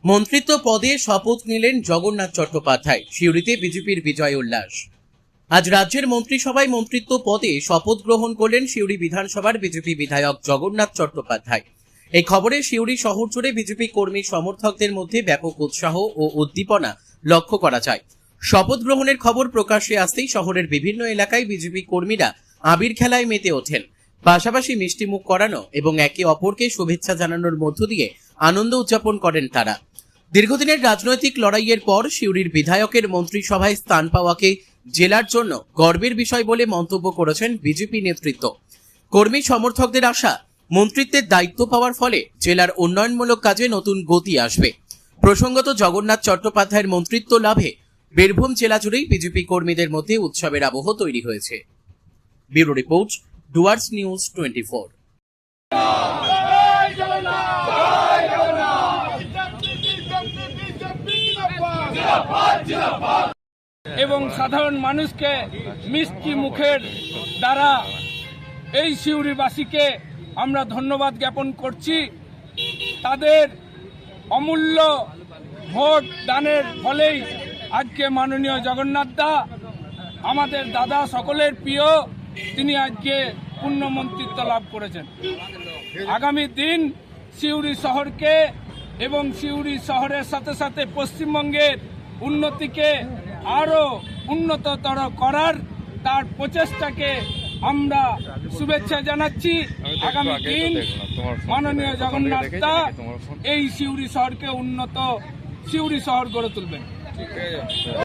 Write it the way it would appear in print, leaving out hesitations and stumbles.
মন্ত্রিত্ব পদে শপথ নিলেন জগন্নাথ চট্টোপাধ্যায়। সিউড়িতে বিজেপির বিজয় উল্লাস। আজ রাজ্যের মন্ত্রিসভায় মন্ত্রিত্ব পদে শপথ গ্রহণ করলেন সিউড়ি বিধানসভার বিজেপি বিধায়ক জগন্নাথ চট্টোপাধ্যায়। এই খবরে সিউড়ি শহর জুড়ে বিজেপি কর্মী সমর্থকদের মধ্যে ব্যাপক উৎসাহ ও উদ্দীপনা লক্ষ্য করা যায়। শপথ গ্রহণের খবর প্রকাশ্যে আসতেই শহরের বিভিন্ন এলাকায় বিজেপি কর্মীরা আবির খেলায় মেতে ওঠেন। পাশাপাশি মিষ্টিমুখ করানো এবং একে অপরকে শুভেচ্ছা জানানোর মধ্য দিয়ে আনন্দ উদযাপন করেন তারা। দীর্ঘদিনের রাজনৈতিক লড়াইয়ের পর সিউড়ির বিধায়কের মন্ত্রিসভায় স্থান পাওয়াকে জেলার জন্য গর্বের বিষয় বলে মন্তব্য করেছেন বিজেপি নেতৃত্ব। কর্মী সমর্থকদের আশা, মন্ত্রিত্বের দায়িত্ব পাওয়ার ফলে জেলার উন্নয়নমূলক কাজে নতুন গতি আসবে। প্রসঙ্গত, জগন্নাথ চট্টোপাধ্যায়ের মন্ত্রিত্ব লাভে বীরভূম জেলা জুড়েই বিজেপি কর্মীদের মধ্যে উৎসবের আবহ তৈরি হয়েছে। Bureau report, Dooars news 24। এবং সাধারণ মানুষকে মিষ্টি মুখের দ্বারা এই সিউড়িবাসীকে আমরা ধন্যবাদ জ্ঞাপন করছি। তাদের অমূল্য ভোট দানের ফলেই আজকে মাননীয় জগন্নাথ দা, আমাদের দাদা, সকলের প্রিয়, তিনি আজকে পূর্ণ মন্ত্রিত্ব লাভ করেছেন। আগামী দিন সিউড়ি শহরকে এবং সিউড়ি শহরের সাথে সাথে পশ্চিমবঙ্গের উন্নতিকে আরো উন্নততর করার তার প্রচেষ্টাকে আমরা শুভেচ্ছা জানাচ্ছি। আগামী দিন মাননীয় জগন্নাথ দা এই সিউড়ি শহরকে উন্নত সিউড়ি শহর গড়ে তুলবেন।